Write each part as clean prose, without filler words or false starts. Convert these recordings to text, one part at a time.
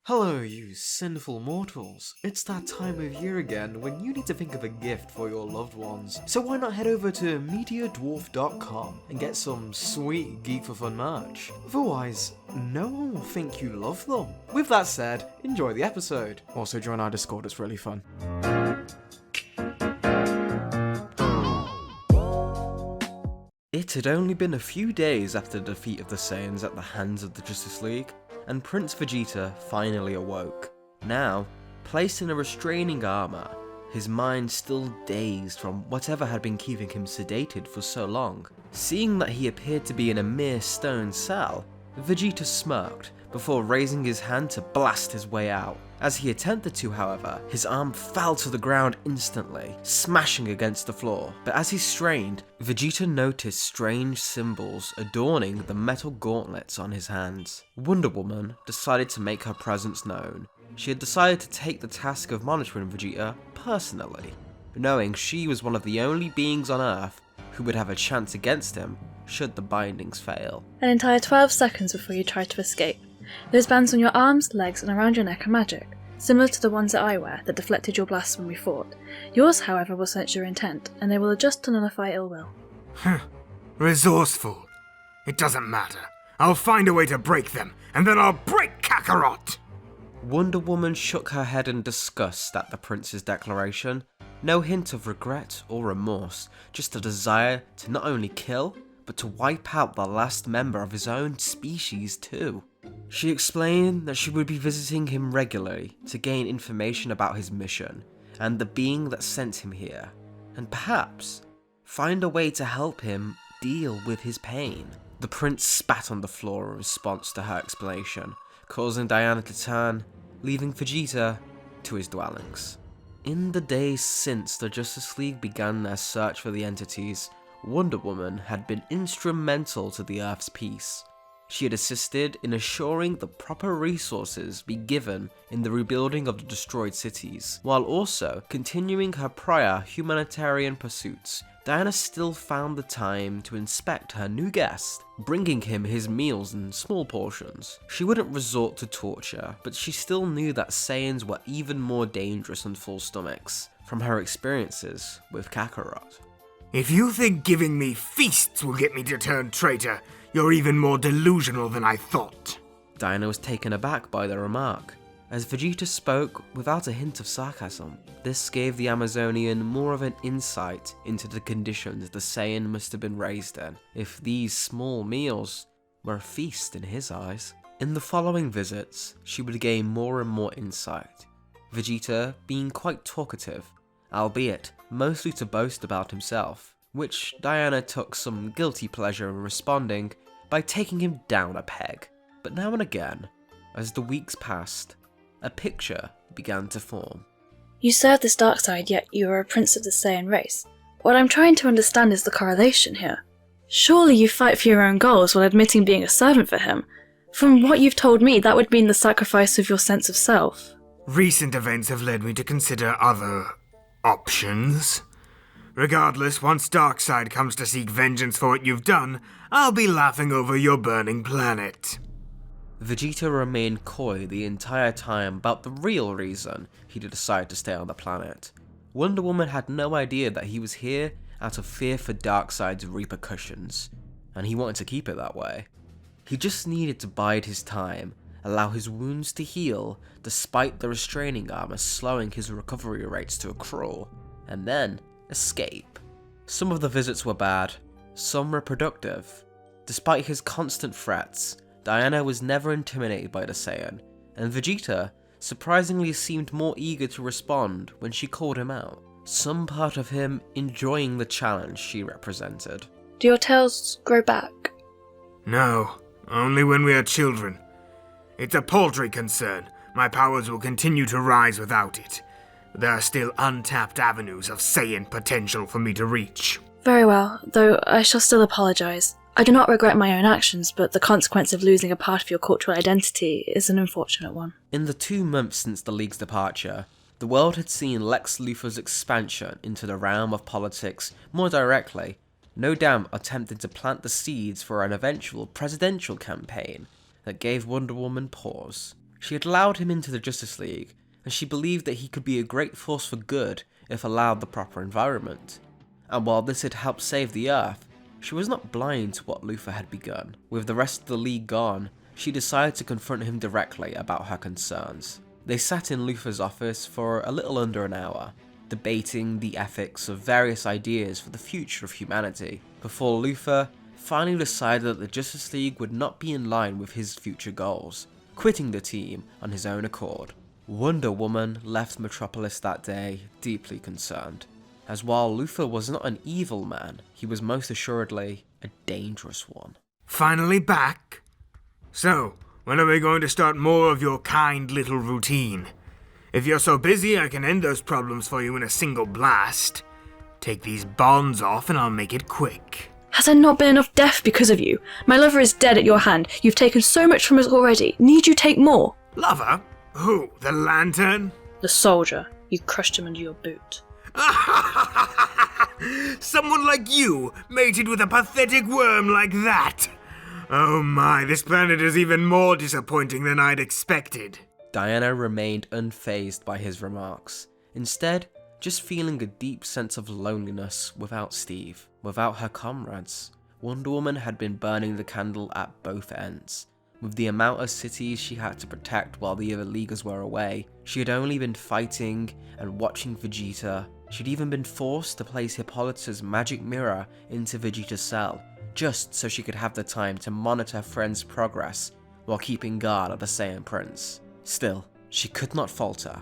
Hello, you sinful mortals. It's that time of year again when you need to think of a gift for your loved ones. So why not head over to MediaDwarf.com and get some sweet Geek for Fun merch. Otherwise, no one will think you love them. With that said, enjoy the episode. Also join our Discord, it's really fun. It had only been a few days after the defeat of the Saiyans at the hands of the Justice League, and Prince Vegeta finally awoke. Now, placed in a restraining armour, his mind still dazed from whatever had been keeping him sedated for so long. Seeing that he appeared to be in a mere stone cell, Vegeta smirked before raising his hand to blast his way out. As he attempted to, however, his arm fell to the ground instantly, smashing against the floor. But as he strained, Vegeta noticed strange symbols adorning the metal gauntlets on his hands. Wonder Woman decided to make her presence known. She had decided to take the task of monitoring Vegeta personally, knowing she was one of the only beings on Earth who would have a chance against him should the bindings fail. An entire 12 seconds before you try to escape. Those bands on your arms, legs, and around your neck are magic, similar to the ones that I wear that deflected your blasts when we fought. Yours, however, will sense your intent, and they will adjust to nullify ill will. Resourceful. It doesn't matter. I'll find a way to break them, and then I'll break Kakarot! Wonder Woman shook her head in disgust at the prince's declaration. No hint of regret or remorse, just a desire to not only kill, but to wipe out the last member of his own species too. She explained that she would be visiting him regularly to gain information about his mission and the being that sent him here, and perhaps find a way to help him deal with his pain. The prince spat on the floor in response to her explanation, causing Diana to turn, leaving Vegeta to his dwellings. In the days since the Justice League began their search for the entities, Wonder Woman had been instrumental to the Earth's peace. She had assisted in assuring the proper resources be given in the rebuilding of the destroyed cities, while also continuing her prior humanitarian pursuits. Diana still found the time to inspect her new guest, bringing him his meals in small portions. She wouldn't resort to torture, but she still knew that Saiyans were even more dangerous than full stomachs, from her experiences with Kakarot. If you think giving me feasts will get me to turn traitor, you're even more delusional than I thought. Diana was taken aback by the remark, as Vegeta spoke without a hint of sarcasm. This gave the Amazonian more of an insight into the conditions the Saiyan must have been raised in, if these small meals were a feast in his eyes. In the following visits, she would gain more and more insight, Vegeta being quite talkative, albeit mostly to boast about himself, which Diana took some guilty pleasure in responding by taking him down a peg. But now and again, as the weeks passed, a picture began to form. You serve this dark side, yet you are a prince of the Saiyan race. What I'm trying to understand is the correlation here. Surely you fight for your own goals while admitting being a servant for him. From what you've told me, that would mean the sacrifice of your sense of self. Recent events have led me to consider other options. Regardless, once Darkseid comes to seek vengeance for what you've done, I'll be laughing over your burning planet. Vegeta remained coy the entire time about the real reason he'd decided to stay on the planet. Wonder Woman had no idea that he was here out of fear for Darkseid's repercussions, and he wanted to keep it that way. He just needed to bide his time, allow his wounds to heal despite the restraining armor slowing his recovery rates to a crawl, and then escape. Some of the visits were bad, some were productive. Despite his constant threats, Diana was never intimidated by the Saiyan, and Vegeta surprisingly seemed more eager to respond when she called him out, some part of him enjoying the challenge she represented. Do your tails grow back? No, only when we are children. It's a paltry concern. My powers will continue to rise without it. There are still untapped avenues of Saiyan potential for me to reach. Very well, though I shall still apologise. I do not regret my own actions, but the consequence of losing a part of your cultural identity is an unfortunate one. In the 2 months since the League's departure, the world had seen Lex Luthor's expansion into the realm of politics more directly, no doubt attempting to plant the seeds for an eventual presidential campaign that gave Wonder Woman pause. She had allowed him into the Justice League, and she believed that he could be a great force for good if allowed the proper environment. And while this had helped save the Earth, she was not blind to what Luthor had begun. With the rest of the League gone, she decided to confront him directly about her concerns. They sat in Luthor's office for a little under an hour, debating the ethics of various ideas for the future of humanity, before Luthor finally decided that the Justice League would not be in line with his future goals, quitting the team on his own accord. Wonder Woman left Metropolis that day deeply concerned, as while Luthor was not an evil man, he was most assuredly a dangerous one. Finally back? So, when are we going to start more of your kind little routine? If you're so busy, I can end those problems for you in a single blast. Take these bonds off and I'll make it quick. Has there not been enough death because of you? My lover is dead at your hand. You've taken so much from us already. Need you take more? Lover? Who? The Lantern? The soldier. You crushed him under your boot. Someone like you, mated with a pathetic worm like that. Oh my, this planet is even more disappointing than I'd expected. Diana remained unfazed by his remarks, instead just feeling a deep sense of loneliness without Steve, without her comrades. Wonder Woman had been burning the candle at both ends. With the amount of cities she had to protect while the other Leaguers were away, she had only been fighting and watching Vegeta. She'd even been forced to place Hippolyta's magic mirror into Vegeta's cell, just so she could have the time to monitor her friend's progress while keeping guard of the Saiyan Prince. Still, she could not falter.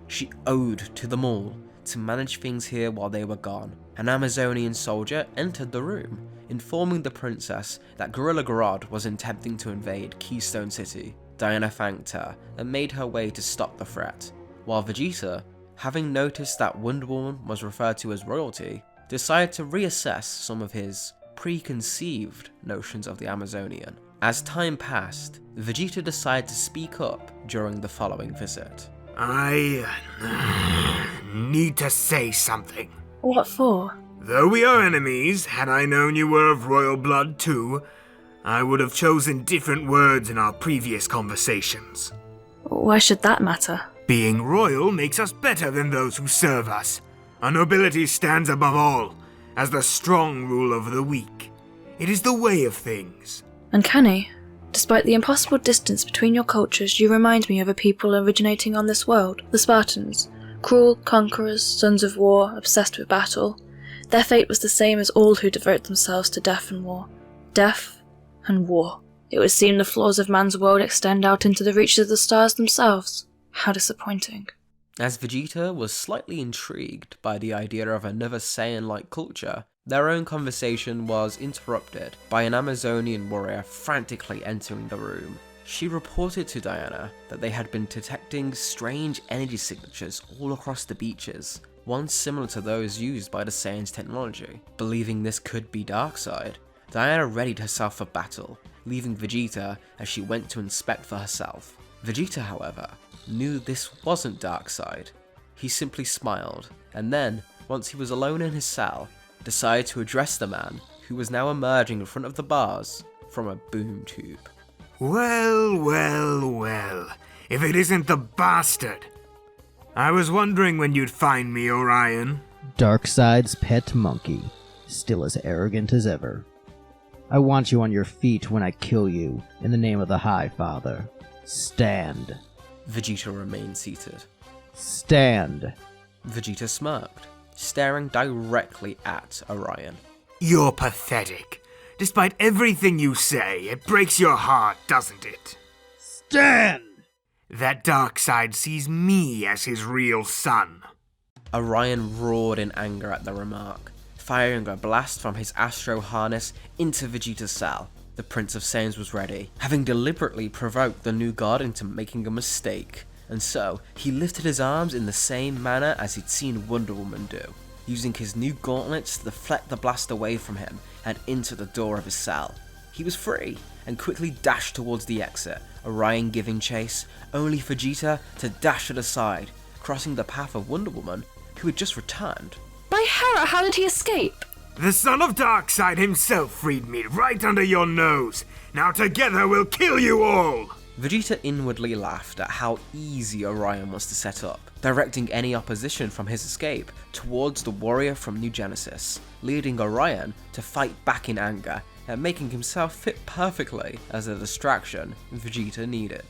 She owed to them all to manage things here while they were gone. An Amazonian soldier entered the room, informing the princess that Gorilla Grodd was attempting to invade Keystone City. Diana thanked her and made her way to stop the threat, while Vegeta, having noticed that Wonder Woman was referred to as royalty, decided to reassess some of his preconceived notions of the Amazonian. As time passed, Vegeta decided to speak up during the following visit. I need to say something. What for? Though we are enemies, had I known you were of royal blood too, I would have chosen different words in our previous conversations. Why should that matter? Being royal makes us better than those who serve us. Our nobility stands above all, as the strong rule over the weak. It is the way of things. Uncanny. Despite the impossible distance between your cultures, you remind me of a people originating on this world, the Spartans. Cruel conquerors, sons of war, obsessed with battle. Their fate was the same as all who devote themselves to death and war. Death and war. It would seem the flaws of man's world extend out into the reaches of the stars themselves. How disappointing. As Vegeta was slightly intrigued by the idea of another Saiyan-like culture, their own conversation was interrupted by an Amazonian warrior frantically entering the room. She reported to Diana that they had been detecting strange energy signatures all across the beaches, one similar to those used by the Saiyans' technology. Believing this could be Darkseid, Diana readied herself for battle, leaving Vegeta as she went to inspect for herself. Vegeta, however, knew this wasn't Darkseid. He simply smiled, and then, once he was alone in his cell, decided to address the man who was now emerging in front of the bars from a boom tube. Well, well, well, if it isn't the bastard. I was wondering when you'd find me, Orion. Darkseid's pet monkey, still as arrogant as ever. I want you on your feet when I kill you, in the name of the High Father. Stand. Vegeta remained seated. Stand. Vegeta smirked, staring directly at Orion. You're pathetic. Despite everything you say, it breaks your heart, doesn't it? Stand! That Darkseid sees me as his real son. Orion roared in anger at the remark, firing a blast from his astro harness into Vegeta's cell. The Prince of Saiyans was ready, having deliberately provoked the new god into making a mistake, and so he lifted his arms in the same manner as he'd seen Wonder Woman do, using his new gauntlets to deflect the blast away from him and into the door of his cell. He was free, and quickly dashed towards the exit, Orion giving chase, only for Vegeta to dash to the side, crossing the path of Wonder Woman, who had just returned. By Hera, how did he escape? The son of Darkseid himself freed me right under your nose. Now together we'll kill you all! Vegeta inwardly laughed at how easy Orion was to set up, directing any opposition from his escape towards the warrior from New Genesis, leading Orion to fight back in anger and making himself fit perfectly as a distraction Vegeta needed.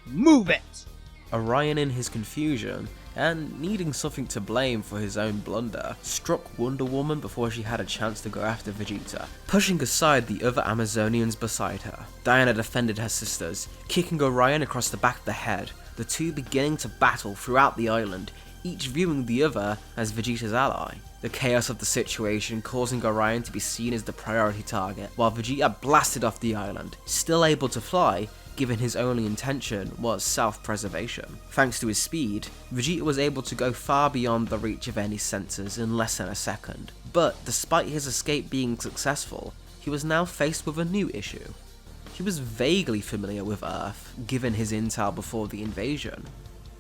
Move it! Orion, in his confusion and needing something to blame for his own blunder, struck Wonder Woman before she had a chance to go after Vegeta, pushing aside the other Amazonians beside her. Diana defended her sisters, kicking Orion across the back of the head, the two beginning to battle throughout the island, each viewing the other as Vegeta's ally. The chaos of the situation causing Orion to be seen as the priority target, while Vegeta blasted off the island, still able to fly, given his only intention was self-preservation. Thanks to his speed, Vegeta was able to go far beyond the reach of any sensors in less than a second. But despite his escape being successful, he was now faced with a new issue. He was vaguely familiar with Earth, given his intel before the invasion.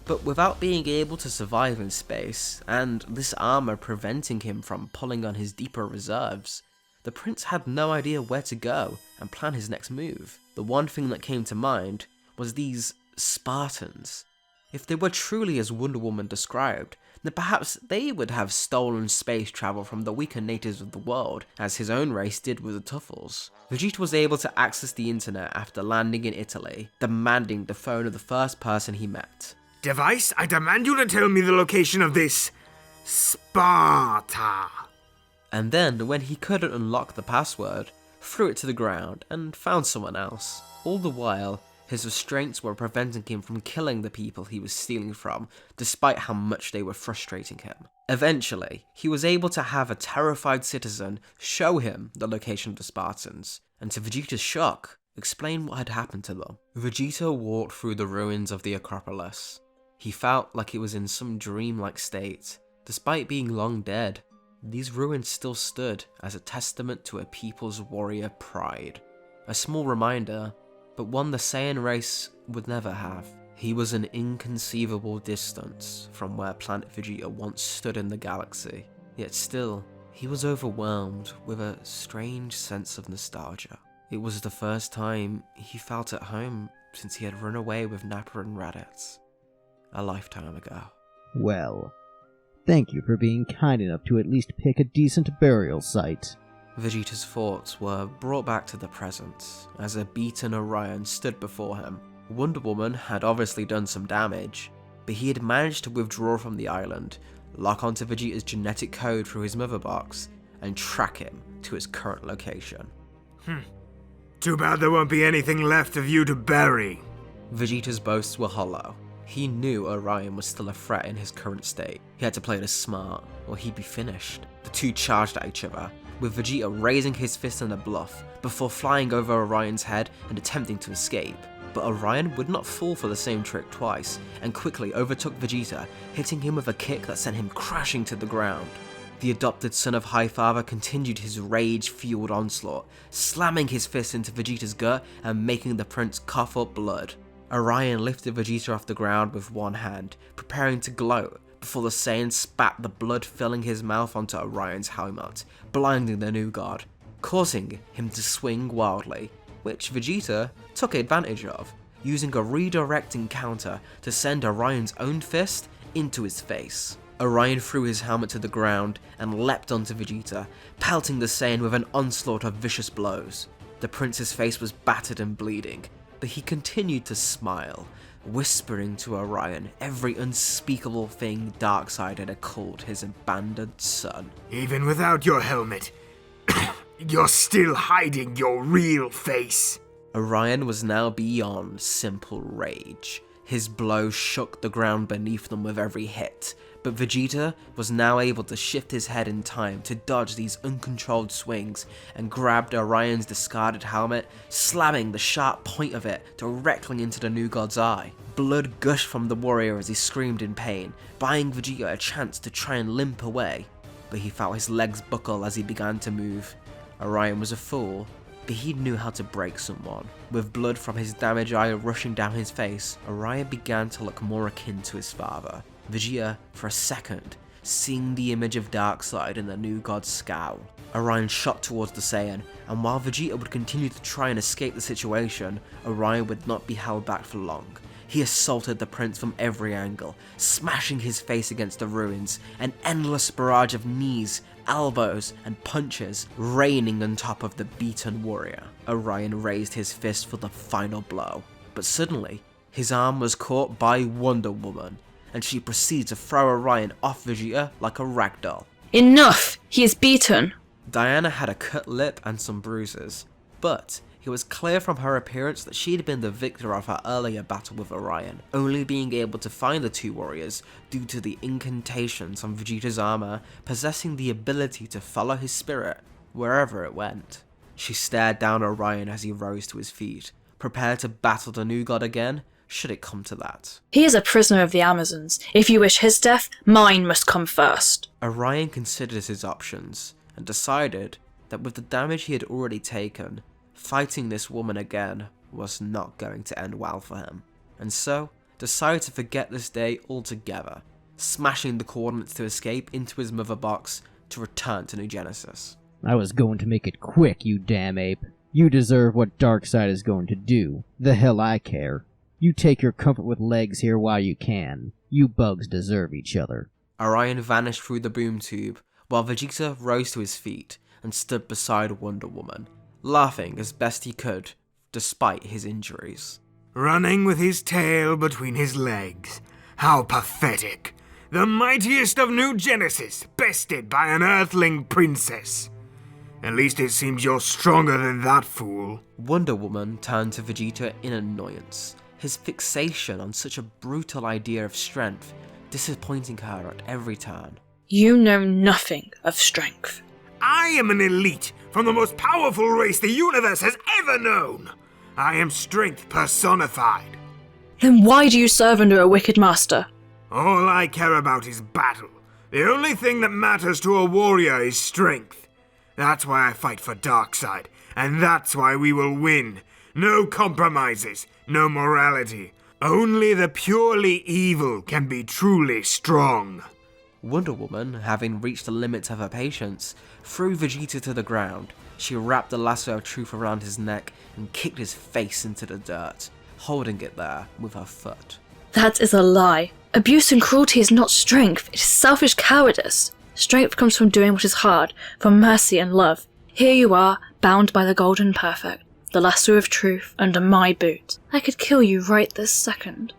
But without being able to survive in space, and this armor preventing him from pulling on his deeper reserves, the prince had no idea where to go and plan his next move. The one thing that came to mind was these Spartans. If they were truly as Wonder Woman described, then perhaps they would have stolen space travel from the weaker natives of the world, as his own race did with the Tuffles. Vegeta was able to access the internet after landing in Italy, demanding the phone of the first person he met. Device, I demand you to tell me the location of this Sparta. And then, when he couldn't unlock the password, threw it to the ground and found someone else. All the while, his restraints were preventing him from killing the people he was stealing from, despite how much they were frustrating him. Eventually, he was able to have a terrified citizen show him the location of the Spartans, and to Vegeta's shock, explain what had happened to them. Vegeta walked through the ruins of the Acropolis. He felt like he was in some dreamlike state. Despite being long dead, these ruins still stood as a testament to a people's warrior pride. A small reminder, but one the Saiyan race would never have. He was an inconceivable distance from where Planet Vegeta once stood in the galaxy, yet still, he was overwhelmed with a strange sense of nostalgia. It was the first time he felt at home since he had run away with Nappa and Raditz a lifetime ago. Well, thank you for being kind enough to at least pick a decent burial site. Vegeta's thoughts were brought back to the present, as a beaten Orion stood before him. Wonder Woman had obviously done some damage, but he had managed to withdraw from the island, lock onto Vegeta's genetic code through his mother box, and track him to his current location. Too bad there won't be anything left of you to bury. Vegeta's boasts were hollow. He knew Orion was still a threat in his current state. He had to play this smart, or he'd be finished. The two charged at each other, with Vegeta raising his fist in a bluff, before flying over Orion's head and attempting to escape. But Orion would not fall for the same trick twice, and quickly overtook Vegeta, hitting him with a kick that sent him crashing to the ground. The adopted son of Highfather continued his rage-fueled onslaught, slamming his fist into Vegeta's gut and making the prince cough up blood. Orion lifted Vegeta off the ground with one hand, preparing to gloat, before the Saiyan spat the blood-filling his mouth onto Orion's helmet, blinding the new god, causing him to swing wildly, which Vegeta took advantage of, using a redirecting counter to send Orion's own fist into his face. Orion threw his helmet to the ground and leapt onto Vegeta, pelting the Saiyan with an onslaught of vicious blows. The prince's face was battered and bleeding, but he continued to smile, whispering to Orion every unspeakable thing Darkseid had called his abandoned son. Even without your helmet, you're still hiding your real face. Orion was now beyond simple rage. His blows shook the ground beneath them with every hit, but Vegeta was now able to shift his head in time to dodge these uncontrolled swings and grabbed Orion's discarded helmet, slamming the sharp point of it directly into the new god's eye. Blood gushed from the warrior as he screamed in pain, buying Vegeta a chance to try and limp away, but he felt his legs buckle as he began to move. Orion was a fool, but he knew how to break someone. With blood from his damaged eye rushing down his face, Orion began to look more akin to his father. Vegeta, for a second, seeing the image of Darkseid in the new god's scowl. Orion shot towards the Saiyan, and while Vegeta would continue to try and escape the situation, Orion would not be held back for long. He assaulted the prince from every angle, smashing his face against the ruins, an endless barrage of knees, elbows, and punches raining on top of the beaten warrior. Orion raised his fist for the final blow, but suddenly, his arm was caught by Wonder Woman, and she proceeded to throw Orion off Vegeta like a ragdoll. Enough! He is beaten! Diana had a cut lip and some bruises, but it was clear from her appearance that she'd been the victor of her earlier battle with Orion, only being able to find the two warriors due to the incantations on Vegeta's armor possessing the ability to follow his spirit wherever it went. She stared down Orion as he rose to his feet, prepared to battle the new god again, should it come to that. He is a prisoner of the Amazons. If you wish his death, mine must come first. Orion considered his options, and decided that with the damage he had already taken, fighting this woman again was not going to end well for him, and so decided to forget this day altogether, smashing the coordinates to escape into his mother box to return to New Genesis. I was going to make it quick, you damn ape. You deserve what Darkseid is going to do. The hell I care. You take your comfort with legs here while you can. You bugs deserve each other. Orion vanished through the boom tube, while Vegeta rose to his feet and stood beside Wonder Woman, laughing as best he could, despite his injuries. Running with his tail between his legs. How pathetic. The mightiest of New Genesis, bested by an Earthling princess. At least it seems you're stronger than that fool. Wonder Woman turned to Vegeta in annoyance, his fixation on such a brutal idea of strength disappointing her at every turn. You know nothing of strength. I am an elite from the most powerful race the universe has ever known. I am strength personified. Then why do you serve under a wicked master? All I care about is battle. The only thing that matters to a warrior is strength. That's why I fight for Darkseid, and that's why we will win. No compromises, no morality. Only the purely evil can be truly strong. Wonder Woman, having reached the limits of her patience, threw Vegeta to the ground. She wrapped the Lasso of Truth around his neck and kicked his face into the dirt, holding it there with her foot. That is a lie. Abuse and cruelty is not strength, it is selfish cowardice. Strength comes from doing what is hard, from mercy and love. Here you are, bound by the golden perfect, the Lasso of Truth, under my boot. I could kill you right this second.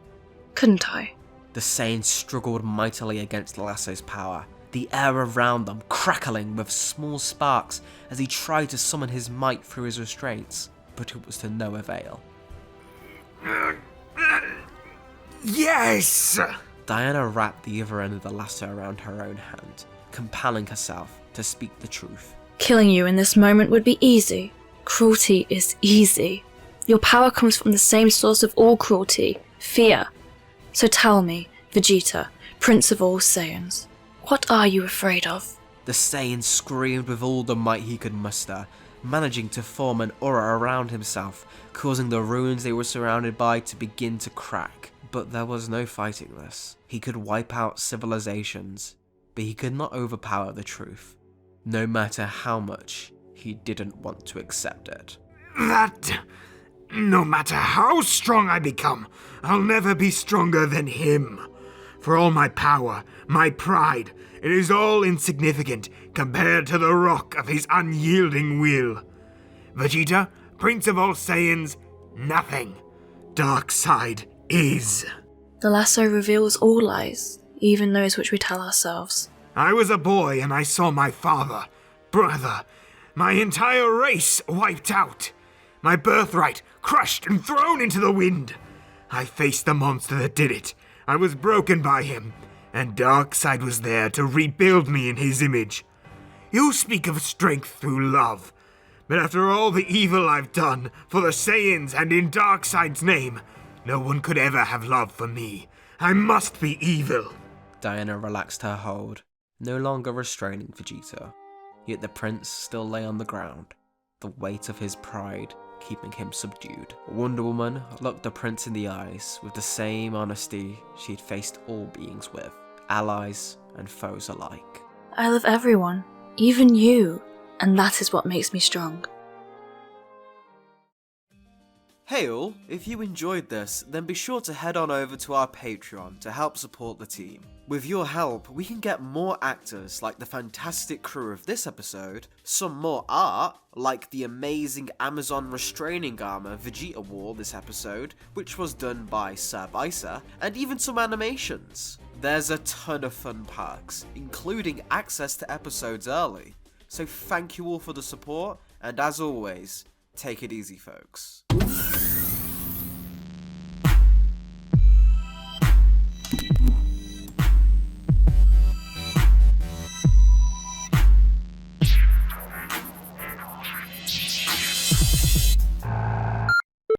Couldn't I? The Saiyans struggled mightily against the Lasso's power, the air around them crackling with small sparks as he tried to summon his might through his restraints, but it was to no avail. Yes! Diana wrapped the other end of the lasso around her own hand, compelling herself to speak the truth. Killing you in this moment would be easy. Cruelty is easy. Your power comes from the same source of all cruelty, fear. So tell me, Vegeta, Prince of all Saiyans, what are you afraid of? The Saiyan screamed with all the might he could muster, managing to form an aura around himself, causing the ruins they were surrounded by to begin to crack. But there was no fighting this. He could wipe out civilizations, but he could not overpower the truth, no matter how much he didn't want to accept it. No matter how strong I become, I'll never be stronger than him. For all my power, my pride, it is all insignificant compared to the rock of his unyielding will. Vegeta, Prince of all Saiyans, nothing. Darkseid is. The lasso reveals all lies, even those which we tell ourselves. I was a boy and I saw my father, brother, my entire race wiped out. My birthright crushed and thrown into the wind. I faced the monster that did it. I was broken by him, and Darkseid was there to rebuild me in his image. You speak of strength through love, but after all the evil I've done for the Saiyans and in Darkseid's name, no one could ever have love for me. I must be evil. Diana relaxed her hold, no longer restraining Vegeta, yet the prince still lay on the ground, the weight of his pride keeping him subdued. Wonder Woman looked the prince in the eyes with the same honesty she'd faced all beings with, allies and foes alike. I love everyone, even you, and that is what makes me strong. Hey all, if you enjoyed this, then be sure to head on over to our Patreon to help support the team. With your help, we can get more actors like the fantastic crew of this episode, some more art, like the amazing Amazon restraining armor Vegeta wore this episode, which was done by Sir Bisa, and even some animations. There's a ton of fun perks, including access to episodes early. So thank you all for the support, and as always, take it easy folks.